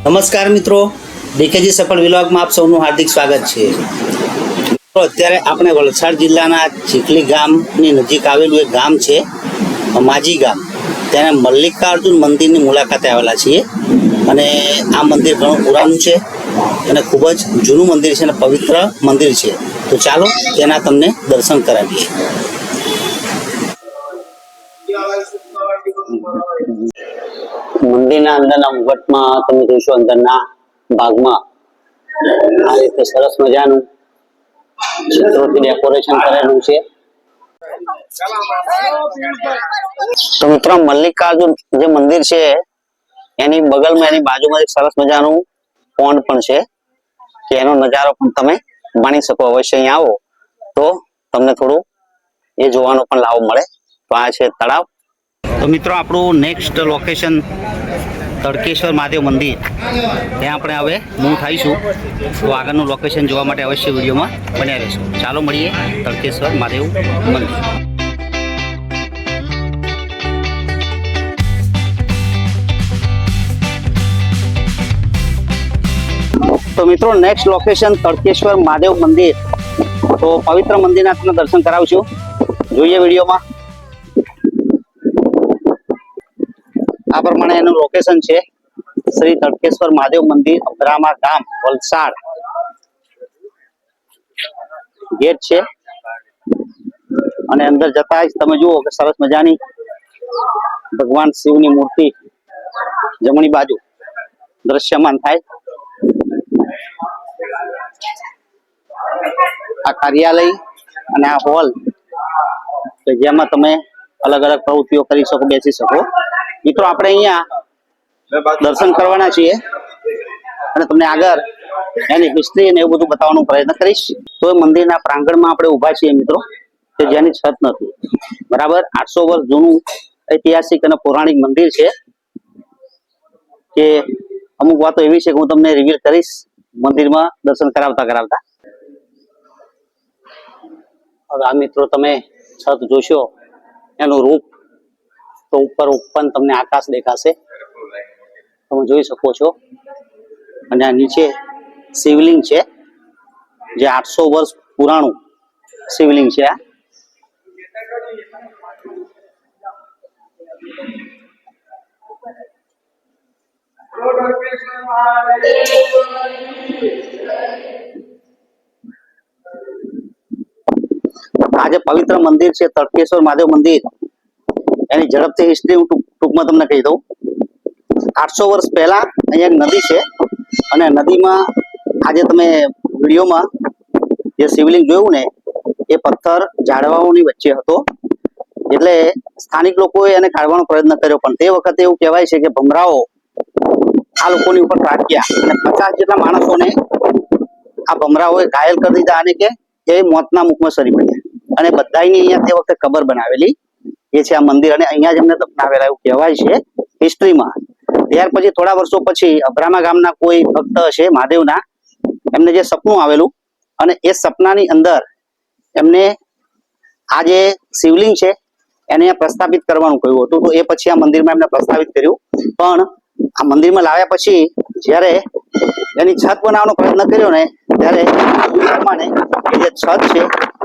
નમસ્કાર મિત્રો, ડીકેજી સફળ વિલોગમાં આપ સૌનું હાર્દિક સ્વાગત છે. અત્યારે આપણે વલસાડ જિલ્લાના ચીખલી ગામની નજીક આવેલું એક ગામ છે માજી ગામ. ત્યાં મલ્લિકાર્જુન મંદિરની મુલાકાતે આવેલા છીએ અને આ મંદિર ઘણું પુરાણું છે અને ખૂબ જ જૂનું મંદિર છે અને પવિત્ર મંદિર છે. તો ચાલો તેના તમને દર્શન કરાવીએ. મંદિરના અંદરના મુગટમાં તમે જોશો, અંદરના ભાગમાં આ રીતે સરસ મજાનું ચિત્રોથી ડેકોરેશન કરેલું છે. તો મિત્રો, મલ્લિકાર્જુન જે મંદિર છે એની બગલમાં, એની બાજુમાં એક સરસ મજાનું પોન્ડ પણ છે કે એનો નજારો પણ તમે માણી શકો. અવશ્ય અહીંયા આવો તો તમને થોડું એ જોવાનો પણ લાભ મળે. તો આ છે તળાવ. તો મિત્રો, આપણું નેક્સ્ટ લોકેશન તડકેશ્વર મહાદેવ મંદિર, ત્યાં આપણે હવે મૂવ થઈશું. તો આગળનું લોકેશન જોવા માટે અવશ્ય વિડીયોમાં બન્યા રહેશું. ચાલો મળીએ તડકેશ્વર મહાદેવ મંદિર. તો મિત્રો, નેક્સ્ટ લોકેશન તડકેશ્વર મહાદેવ મંદિર. તો પવિત્ર મંદિરના તમને દર્શન કરાવશું. જોઈએ વિડીયોમાં. આ પ્રમાણે એનું લોકેશન છે. શ્રી તડકેશ્વર મહાદેવ મંદિર, અબ્રામા ગામ, વલસાડ. ગેટ છે અને અંદર જતા જ તમે જુઓ કે સરસ મજાની ભગવાન શિવની મૂર્તિ જમણી બાજુ દ્રશ્યમાન થાય. આ કાર્યાલય અને આ હોલ કે જેમાં તમે અલગ અલગ પ્રવૃત્તિઓ કરી શકો, બેસી શકો. મિત્રો, આપણે અહીંયા દર્શન કરવાના છીએ અને તમને આગળ એની હિસ્ટ્રી અને એવું બધું બતાવવાનો પ્રયત્ન કરીશ. તો મંદિરના પ્રાંગણમાં આપણે ઊભા છીએ મિત્રો, કે જેની છત નથી. બરાબર, 800 વર્ષ જૂનું ઐતિહાસિક અને પૌરાણિક મંદિર છે. કે અમુક વાતો એવી છે કે હું તમને રિવીલ કરીશ મંદિરમાં દર્શન કરાવતા કરાવતા. હવે આ મિત્રો, તમે છત જોશો, એનું રૂપ તો ઉપર ઓપન તમને આકાશ દેખાશે, તમે જોઈ શકો છો. અને આ નીચે શિવલિંગ છે, જે 800 વર્ષ પુરાણું શિવલિંગ છે. આ જે પવિત્ર મંદિર છે તડકેશ્વર મહાદેવ મંદિર, એની ઝડપથી હિસ્ટ્રી હું ટૂંકમાં તમને કહી દઉં. 800 વર્ષ પહેલા અહીંયા એક નદી છે અને નદીમાં આજે તમે વિડીયોમાં જે શિવલિંગ જોયું ને, એ પથ્થર ઝાડવાઓની વચ્ચે હતો. એટલે સ્થાનિક લોકોએ એને કાઢવાનો પ્રયત્ન કર્યો, પણ તે વખતે એવું કહેવાય છે કે ભમરાઓ આ લોકોની ઉપર ત્રાટક્યા અને 50 જેટલા માણસોને આ ભમરાઓએ ઘાયલ કરી દીધા અને કે એ મોતના મુખમાં સરી પડ્યા. અને બધાની અહીંયા તે વખતે કબર બનાવેલી એ છે આ મંદિર, અને અહીંયા જ એમને દફનાવેલા એવું કહેવાય છે હિસ્ટ્રીમાં. ત્યાર પછી થોડા વર્ષો પછી અબ્રામા ગામના કોઈ ભક્ત હશે મહાદેવના, એમને જે સપનું આવેલું અને એ સપનાની અંદર એમને આ જે શિવલિંગ છે એને પ્રસ્થાપિત કરવાનું કહ્યું હતું. તો એ પછી આ મંદિરમાં એમને પ્રસ્થાપિત કર્યું. પણ આ મંદિરમાં લાવ્યા પછી જ્યારે એની છત બનાવવાનો પ્રયત્ન કર્યો ને, ત્યારે જે છત છે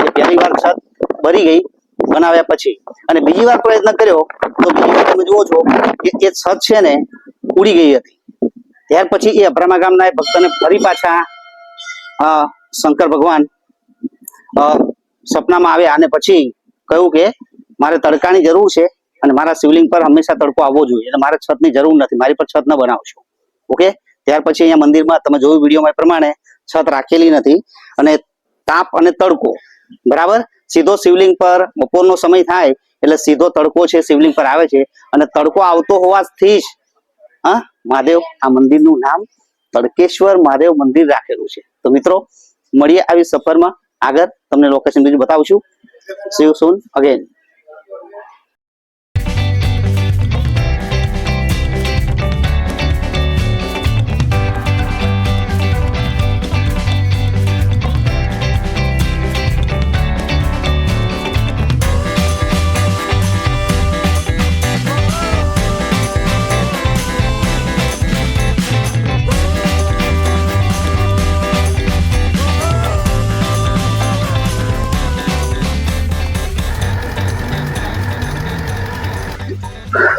એ પહેલી વાર છત ભરી ગઈ બનાવ્યા પછી, અને બીજી વાર પ્રયત્ન કર્યો તો બીજી વાર તમે જુઓ છો કે એ છત છે ને ઉડી ગઈ હતી. ત્યાર પછી એ અબ્રામા ગામના એ ભક્તને ફરી પાછા શંકર ભગવાન સપનામાં આવ્યા અને પછી કહ્યું કે મારે તડકાની જરૂર છે અને મારા શિવલિંગ પર હંમેશા તડકો આવવો જોઈએ, એટલે મારે છતની જરૂર નથી, મારી પર છત ન બનાવશો. ઓકે, ત્યાર પછી અહીંયા મંદિરમાં તમે જોયું વિડીયોમાં પ્રમાણે છત રાખેલી નથી અને તાપ અને તડકો બરાબર સીધો શિવલિંગ પર બપોરનો સમય થાય એટલે સીધો તડકો છે શિવલિંગ પર આવે છે. અને તડકો આવતો હોવાથી જ મહાદેવ આ મંદિરનું નામ તડકેશ્વર મહાદેવ મંદિર રાખેલું છે. તો મિત્રો, મળીએ આવી સફરમાં. આગળ તમને લોકેશન બીજું બતાવશું. C you soon again.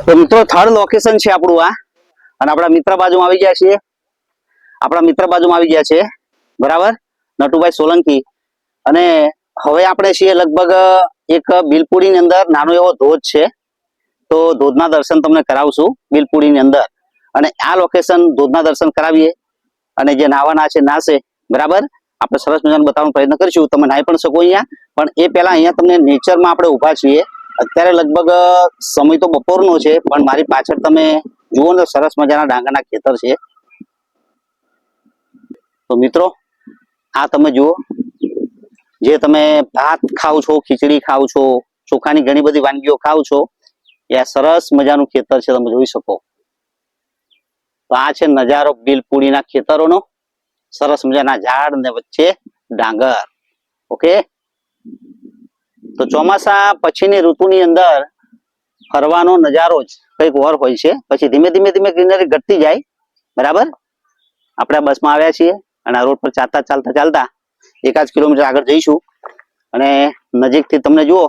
તો મિત્રો થર્ડ લોકેશન છે આપણું આ, અને આપણા મિત્ર બાજુમાં આવી ગયા છીએ, બરાબર, નટુભાઈ સોલંકી. અને હવે આપણે છીએ લગભગ એક બિલપુડીની અંદર નાનો એવો ધોધ છે, તો ધોધના દર્શન તમને કરાવશું બિલપુડીની અંદર. અને આ લોકેશન ધોધના દર્શન કરાવીએ, અને જે નાવાના છે નાશે, બરાબર. આપણે સરસ મજાનો બતાવવાનો પ્રયત્ન કરીશું, તમે નાહી પણ શકો અહીંયા. પણ એ પહેલા અહીંયા તમને નેચરમાં આપણે ઊભા છીએ. અત્યારે લગભગ સમય તો બપોરનો છે, પણ મારી પાછળ તમે જુઓ ને સરસ મજાના ડાંગરના ખેતર છે. તો મિત્રો આ તમે જુઓ, જે તમે ભાત ખાવ છો, ખીચડી ખાવ છો, ચોખાની ઘણી બધી વાનગીઓ ખાવ છો, એ આ સરસ મજાનું ખેતર છે, તમે જોઈ શકો. તો આ છે નજારો બિલપુડીના ખેતરોનો, સરસ મજાના ઝાડ ને વચ્ચે ડાંગર. ઓકે, તો ચોમાસા પછીની ઋતુની અંદર ફરવાનો નજારો જ કંઈક ઓર હોય છે. પછી ધીમે ધીમે ધીમે ગ્રીનરી ઘટતી જાય, બરાબર. આપણે બસમાં આવ્યા છીએ અને આ રોડ પર ચાલતા 1 કિલોમીટર આગળ જઈશું, અને નજીકથી તમને જુઓ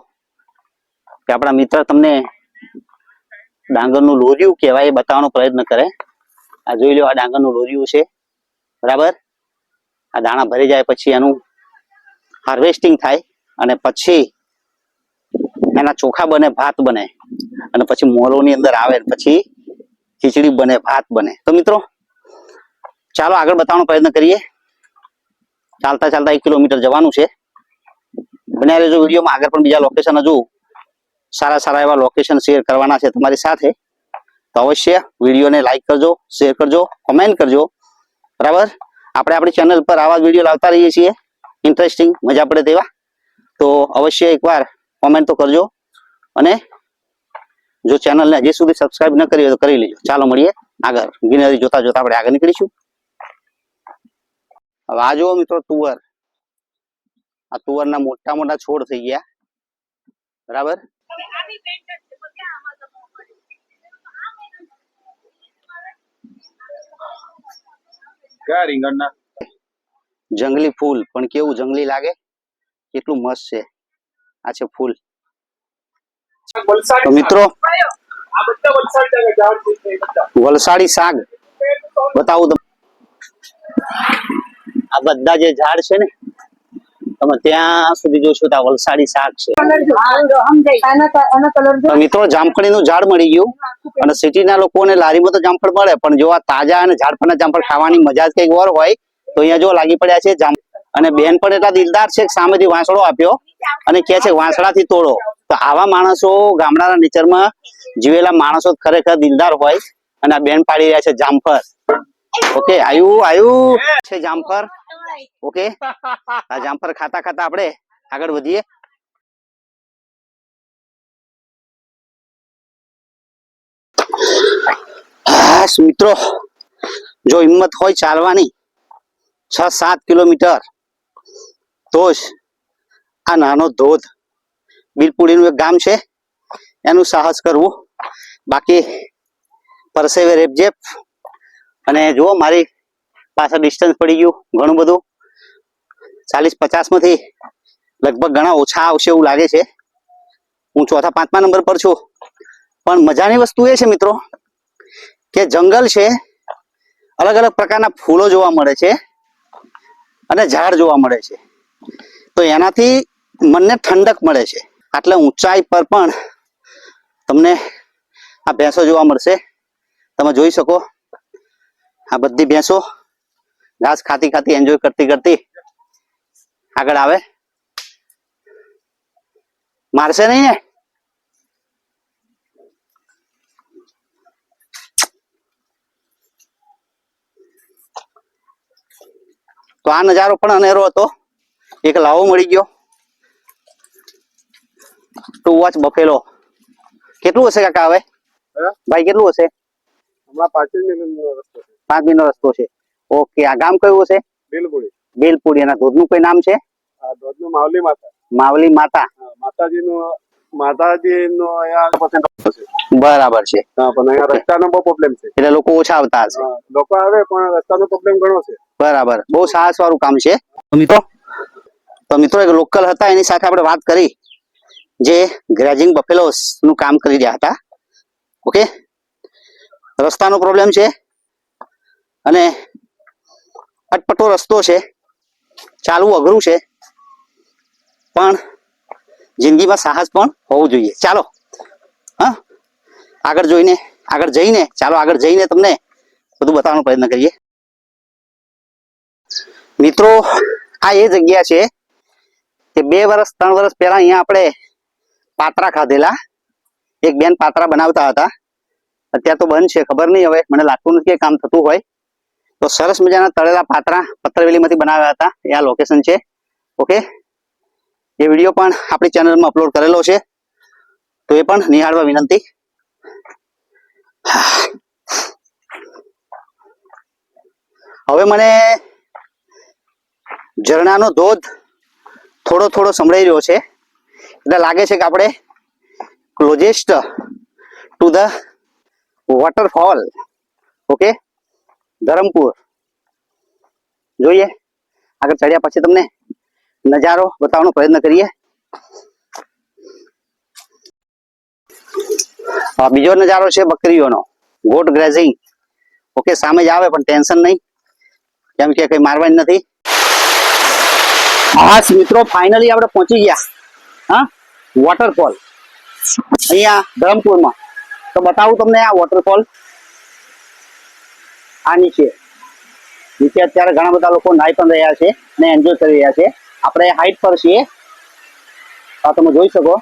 કે આપણા મિત્ર તમને ડાંગરનું લોરિયું કહેવાય એ બતાવવાનો પ્રયત્ન કરે. આ જોઈ લો, આ ડાંગરનું લોરિયું છે, બરાબર. આ દાણા ભરી જાય પછી એનું હાર્વેસ્ટિંગ થાય, અને પછી એના ચોખા બને, ભાત બને, અને પછી મોલોની અંદર આવે, પછી ખીચડી બને, ભાત બને. તો મિત્રો ચાલો આગળ બતાવવાનો પ્રયત્ન કરીએ. ચાલતા 1 કિલોમીટર જવાનું છે. બનાવી લેજો વિડીયોમાં, આગળ પણ બીજા લોકેશન હજુ સારા એવા લોકેશન શેર કરવાના છે તમારી સાથે. તો અવશ્ય વિડીયોને લાઈક કરજો, શેર કરજો, કોમેન્ટ કરજો, બરાબર. આપણે આપણી ચેનલ પર આવા વિડીયો લાવતા રહીએ છીએ, ઇન્ટરેસ્ટિંગ, મજા પડે તેવા. તો અવશ્ય એકવાર કોમેન્ટ તો કરજો, અને જો ચેનલને હજી સુધી સબસ્ક્રાઇબ ન કરી હોય તો કરી લેજો. ચાલો મળીએ આગળ, ગ્રીનરી જોતા આપણે આગળ નીકળીશું. હવે આ જુઓ મિત્રો, તુવર. આ તુવરના મોટા છોડ થઈ ગયા, બરાબર. જંગલી ફૂલ, પણ કેવું જંગલી લાગે, કેટલું મસ્ત છે. આ છે ફૂલ. તો મિત્રો વલસાડી શાક બતાવું તમને. આ બધા જે ઝાડ છે ને, તમે ત્યાં સુધી જોશો તો વલસાડી શાક છે. મિત્રો જામફળીનું ઝાડ મળી ગયું, અને સિટીના લોકોને લારીમાં તો જામફળ મળે, પણ જો આ તાજા અને ઝાડ પરના જામફળ ખાવાની મજા જ કંઈક ઓર હોય. તો અહીંયા જો લાગી પડ્યા છે જામ, અને બેન પણ એટલા દિલદાર છે, સામેથી વાંસળો આપ્યો અને કહે છે વાંસળાથી તોડો. તો આવા માણસો, ગામડાના નેચરમાં જીવેલા માણસો ખરેખર દિલદાર હોય. અને આ બેન પાડી રહ્યા છે જામફળ. ઓકે, આયુ છે જામફળ. ઓકે, આ જામફળ ખાતા આપણે આગળ વધીએ. મિત્રો જો હિંમત હોય ચાલવાની 6-7 કિલોમીટર, તો જ આ નાનો ધોધ બિલપુડીનું એક ગામ છે, એનું સાહસ કરવું. બાકી પરસેવે રેપઝેપ. અને જુઓ મારી પાછળ ડિસ્ટન્સ પડી ગયું ઘણું બધું, 40-50 માંથી લગભગ ઘણા ઓછા આવશે એવું લાગે છે. હું 4-5મા નંબર પર છું. પણ મજાની વસ્તુ એ છે મિત્રો કે જંગલ છે, અલગ અલગ પ્રકારના ફૂલો જોવા મળે છે, અને ઝાડ જોવા મળે છે. તો એનાથી મનને ઠંડક મળે છે. આટલે ઊંચાઈ પર પણ તમને આ ભેંસો જોવા મળશે. તમે જોઈ શકો, આ બધી ભેંસો ઘાસ ખાતી એન્જોય કરતી આગળ આવે. મારશે નહીં ને? તો આ નજારો પણ અનેરો હતો. એક લાવો મળી ગયો, ટુ વોચ બફેલો. કેટલું હશે કાકા હવે? ભાઈ કેટલું હશે? હમણાં 5 મિનિટનો રસ્તો છે. ઓકે, આ ગામ કયું હશે? બિલપુડી. એના ધોધનું કોઈ નામ છે? ધોધનું માવલી માતા. માતાજીનો બરાબર છે. પણ રસ્તાનો બહુ પ્રોબ્લેમ છે, એટલે લોકો ઓછા આવતા હશે. લોકો આવે પણ રસ્તાનો પ્રોબ્લેમ ઘણો છે. બરાબર, બહુ સાહસ વાળું કામ છે. તો મિત્રો એક લોકલ હતા, એની સાથે આપણે વાત કરી, જે ગ્રેઝિંગ બફેલોસ નું કામ કરી રહ્યા હતા. ઓકે, રસ્તાનો પ્રોબ્લેમ છે અને અટપટો રસ્તો છે, ચાલવું અઘરું છે, પણ જિંદગીમાં સાહસ પણ હોવું જોઈએ. ચાલો હા, આગળ જઈને તમને બધું બતાવવાનો પ્રયત્ન કરીએ. મિત્રો, આ એ જગ્યા છે કે 2 વર્ષ 3 વર્ષ પહેલા અહીંયા આપણે પાત્રા ખાધેલા. એક બેન પાત્રા બનાવતા હતા, અત્યારે તો બંધ છે, ખબર નહીં, હવે મને લાગતું નથી કે કામ થતું હોય. તો સરસ મજાના તળેલા પાત્રા પત્રવેલીમાંથી બનાવ્યા હતા. એ આ લોકેશન છે. ઓકે, એ વિડીયો પણ આપણી ચેનલમાં અપલોડ કરેલો છે, તો એ પણ નિહાળવા વિનંતી. હવે મને ઝરણાનો ધોધ થોડો સંભળાઈ રહ્યો છે, એટલે લાગે છે કે આપણે closest to the waterfall. Okay, Dharampur. જોઈએ આગળ ચડ્યા પછી તમને નજારો બતાવવાનો પ્રયત્ન કરીએ. બીજો નજારો છે બકરીઓનો, ગોટ ગ્રેઝિંગ. ઓકે, સામે જ આવે પણ ટેન્શન નહીં, કેમ કે કઈ મારવાની નથી. હા મિત્રો, ફાઇનલી આપણે પહોંચી ગયા હા વોટરફોલ અહીંયા ધરમપુરમાં. તો બતાવું તમને આ વોટરફોલ. આ નીચે અત્યારે ઘણા બધા લોકો નાહી પણ રહ્યા છે અને એન્જોય કરી રહ્યા છે. આપણે હાઈટ પર છીએ, આ તમે જોઈ શકો.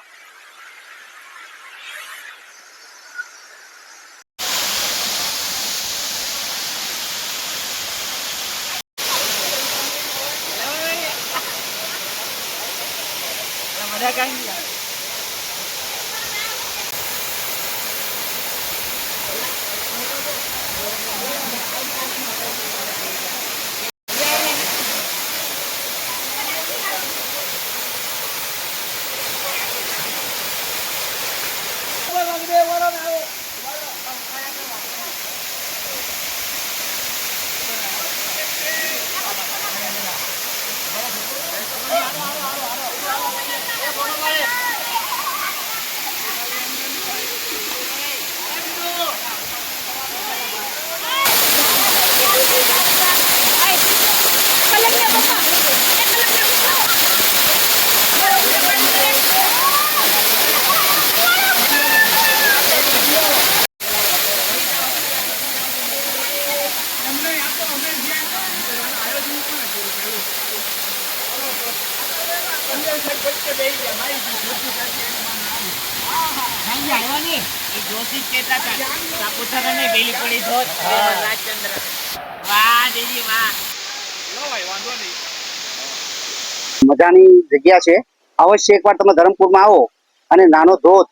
મજાની જગ્યા છે. અવશ્ય એકવાર તમે ધરમપુરમાં આવો અને નાનો ધોધ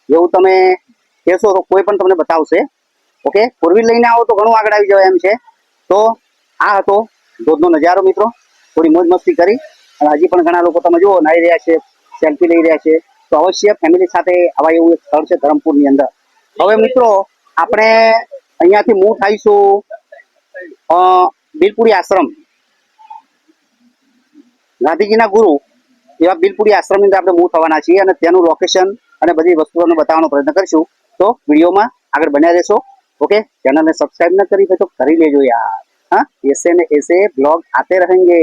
જેવું તમે કહેશો તો કોઈ પણ તમને બતાવશે. ઓકે, 4 વ્હીલ લઈને આવો તો ઘણું આગળ આવી જવાય એમ છે. તો આ હતો ધોધનો નજારો મિત્રો. થોડી મોજ મસ્તી કરી અને હજી પણ ઘણા લોકો તમે જુઓ નાહી રહ્યા છે, સેલ્ફી લઈ રહ્યા છે. તો અવશ્ય ફેમિલી સાથે આવા એવું એક સ્થળ છે ધરમપુરની અંદર. હવે મિત્રો આપણે અહીંયાથી મૂવ થઈશું બિલપુરી આશ્રમ. ગાંધીજીના ગુરુ એવા બિલપુરી આશ્રમની અંદર આપણે મૂવ થવાના છીએ અને તેનું લોકેશન અને બધી વસ્તુઓને બતાવવાનો પ્રયત્ન કરીશું. તો વિડીયોમાં આગળ બન્યા રહેશો. ओके, चैनल ने सब्सक्राइब न करी तो कर ही लेजो यार. हाँ, ऐसे न ऐसे ब्लॉग आते रहेंगे.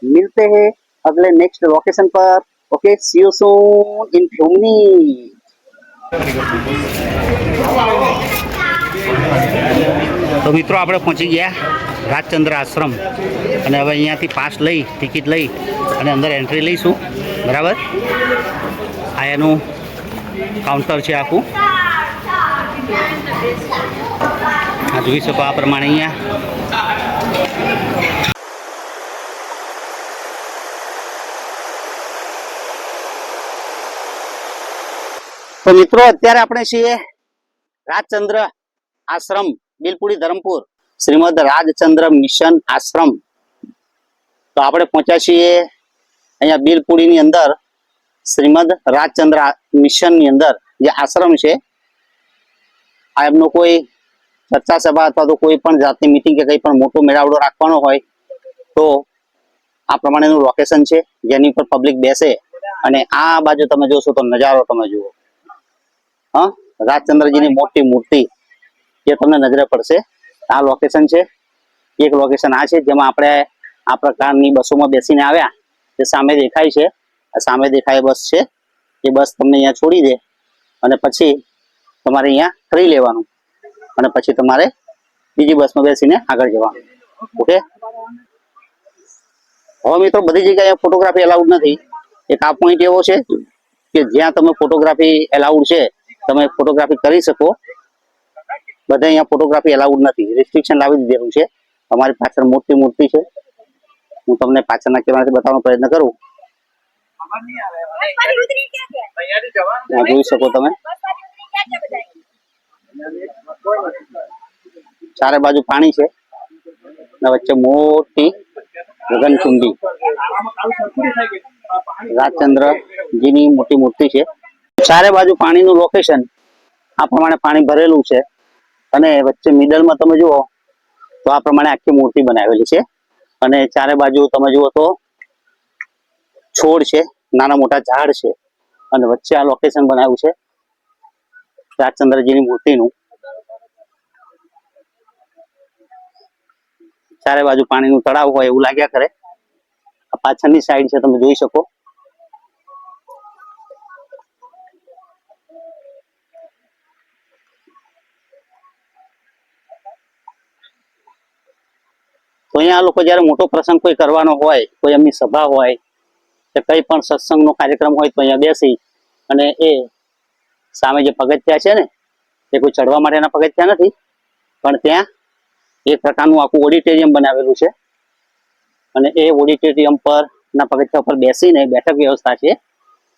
मिलते हैं अगले नेक्स्ट लोकेशन पर. Okay, see you soon in few minute. तो मित्रों આપણે પહોંચી ગયા રાજચંદ્ર આશ્રમ અને હવે અહીંયાથી પાસ લઈ ટિકિટ લઈ અને અંદર એન્ટ્રી લઈશું. બરાબર, આ એનું કાઉન્ટર છે આખું. આ જોઈ શકો આ પ્રમાણે અહીંયા. તો મિત્રો અત્યારે આપણે છીએ રાજચંદ્ર આશ્રમ, બિલપુરી ધરમપુર, શ્રીમદ રાજચંદ્ર મિશન આશ્રમ. તો આપણે પહોંચ્યા છીએ અહીંયા બિલપુરીની અંદર શ્રીમદ રાજચંદ્ર મિશન ની અંદર જે આશ્રમ છે. આ એમનો કોઈ ચર્ચા સભા અથવા તો કોઈ પણ જાતની મીટિંગ કે કંઈ પણ મોટો મેળાવડો રાખવાનો હોય તો આ પ્રમાણેનું લોકેશન છે જેની ઉપર પબ્લિક બેસે અને આ બાજુ તમે જોશો તો નજારો તમે જુઓ. હા, રાજચંદ્રજીની મોટી મૂર્તિ એ તમને નજરે પડશે. આ લોકેશન છે. એક લોકેશન આ છે જેમાં આપણે આ પ્રકારની બસોમાં બેસીને આવ્યા. જે સામે દેખાય છે, સામે દેખાય બસ છે. એ બસ તમને અહીંયા છોડી દે અને પછી તમારે અહીંયા ફરી લેવાનું અને પછી તમારે બીજી બસમાં બેસીને આગળ જવાનું. ઓકે. હવે મિત્રો બધી જગ્યાએ ફોટોગ્રાફી અલાઉડ નથી. એક આ પોઈન્ટ એવો છે કે જ્યાં તમે ફોટોગ્રાફી એલાઉડ છે, તમે ફોટોગ્રાફી કરી શકો. બધા અહીંયા ફોટોગ્રાફી એલાઉડ નથી, રિસ્ટ્રિક્શન લાવી દીધેલું છે. તમારી પાછળ મોટી મૂર્તિ છે, હું તમને પાછળના કેમેરાથી બતાવવાનો પ્રયત્ન કરું. જોઈ શકો તમે, ચારે બાજુ પાણી છે અને વચ્ચે મોટી ગગનચુંબી રાજચંદ્રજીની મોટી મૂર્તિ છે. ચારે બાજુ પાણીનું લોકેશન આ પ્રમાણે પાણી ભરેલું છે અને વચ્ચે મિડલમાં તમે જુઓ તો આ પ્રમાણે આખી મૂર્તિ બનાવેલી છે અને ચારે બાજુ તમે જુઓ તો છોડ છે, નાના મોટા ઝાડ છે અને વચ્ચે આ લોકેશન બનાવ્યું છે રાજચંદ્રજીની મૂર્તિનું. ચારે બાજુ પાણીનું તળાવ હોય એવું લાગ્યા કરે. આ પાછળની સાઈડ છે, તમે જોઈ શકો. તો અહીંયા લોકો જયારે મોટો પ્રસંગ કોઈ કરવાનો હોય, કોઈ એમની સભા હોય કે કઈ પણ સત્સંગનો કાર્યક્રમ હોય તો અહીંયા બેસી અને એ સામે જે પગથિયા છે ને, એ કોઈ ચડવા માટેના પગથિયા નથી, પણ ત્યાં એક પ્રકારનું આખું ઓડિટોરિયમ બનાવેલું છે અને એ ઓડિટોરિયમ પર ના પગથિયા પર બેસીને બેઠક વ્યવસ્થા છે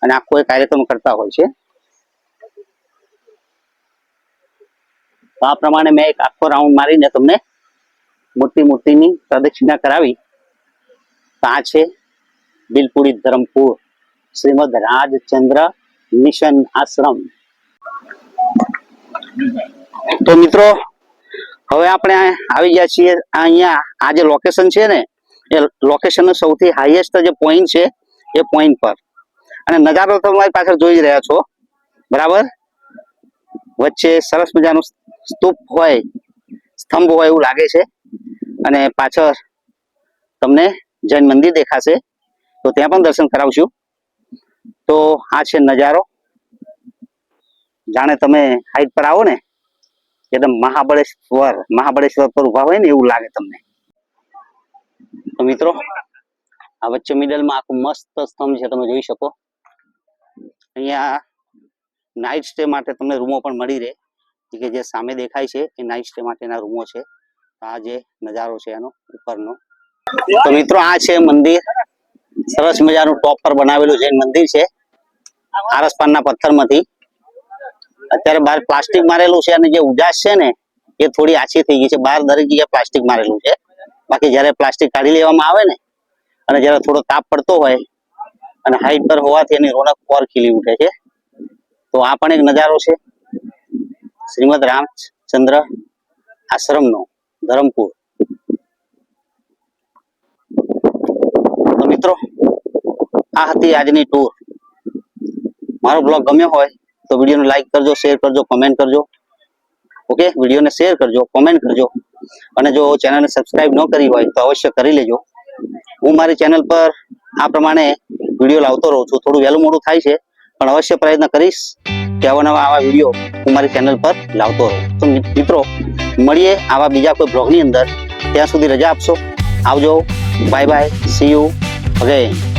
અને આખો એ કાર્યક્રમ કરતા હોય છે. તો આ પ્રમાણે મેં એક આખો રાઉન્ડ મારીને તમને મોટી મૂર્તિની પ્રદક્ષિણા કરાવી. તો આ છે બિલપુરી ધરમપુર શ્રીમદ રાજચંદ્ર મિશન આશ્રમ. તો મિત્રો હવે આપણે આવી ગયા છીએ અહીંયા. આ જે લોકેશન છે ને, એ લોકેશન સૌથી હાઈએસ્ટ જે પોઈન્ટ છે એ પોઈન્ટ પર. અને નજારો તો તમારી પાછળ જોઈ જ રહ્યા છો, બરાબર. વચ્ચે સરસ મજાનો સ્તૂપ હોય, સ્તંભ હોય એવું લાગે છે અને પાછળ તમને જૈન મંદિર દેખાશે, તો ત્યાં પણ દર્શન કરાવશું. તો આ છે નજારો. જાણે તમે હાઈટ પર આવો ને, એકદમ મહાબળેશ્વર પર ઉભા હોય ને એવું લાગે તમને. તો મિત્રો આ વચ્ચે મિડલમાં આખું મસ્ત સ્તંભ છે, તમે જોઈ શકો. અહીંયા નાઇટ સ્ટે માટે તમને રૂમો પણ મળી રહે, કે જે સામે દેખાય છે એ નાઇટ સ્ટે માટેના રૂમો છે. આ જે નજારો છે એનો ઉપરનો. તો મિત્રો આ છે મંદિર, સરસ મજાનું ટોપ પર બનાવેલું જૈન મંદિર છે આરસપાનના પથ્થરમાંથી. અત્યારે બહાર પ્લાસ્ટિક મારેલું છે અને જે ઉજાસ છે ને એ થોડી આછી થઈ ગઈ છે. બહાર દરેક જગ્યાએ પ્લાસ્ટિક મારેલું છે. બાકી જયારે પ્લાસ્ટિક કાઢી લેવામાં આવે ને અને જયારે થોડો તાપ પડતો હોય અને હાઈટ પર હોવાથી એની રોનક ઓર ખીલી ઉઠે છે. તો આ પણ એક નજારો છે શ્રીમદ રામચંદ્ર આશ્રમનો, ધરમપુર. તો મિત્રો આ હતી આજની ટૂર. મારો બ્લોગ ગમ્યો હોય તો વિડીયોને લાઈક કરજો, શેર કરજો, કોમેન્ટ કરજો. ઓકે, વિડીયોને શેર કરજો, કોમેન્ટ કરજો અને જો ચેનલને સબસ્ક્રાઇબ ન કરી હોય તો અવશ્ય કરી લેજો. હું મારી ચેનલ પર આ પ્રમાણે વિડીયો લાવતો રહું છું. થોડું વહેલું મોડું થાય છે પણ અવશ્ય પ્રયત્ન કરીશ કે અવાનવા આવા વિડીયો હું મારી ચેનલ પર લાવતો રહું. તો મિત્રો મળીએ આવા બીજા કોઈ બ્લોગની અંદર. ત્યાં સુધી રજા આપશો. આવજો. Bye bye. C you again.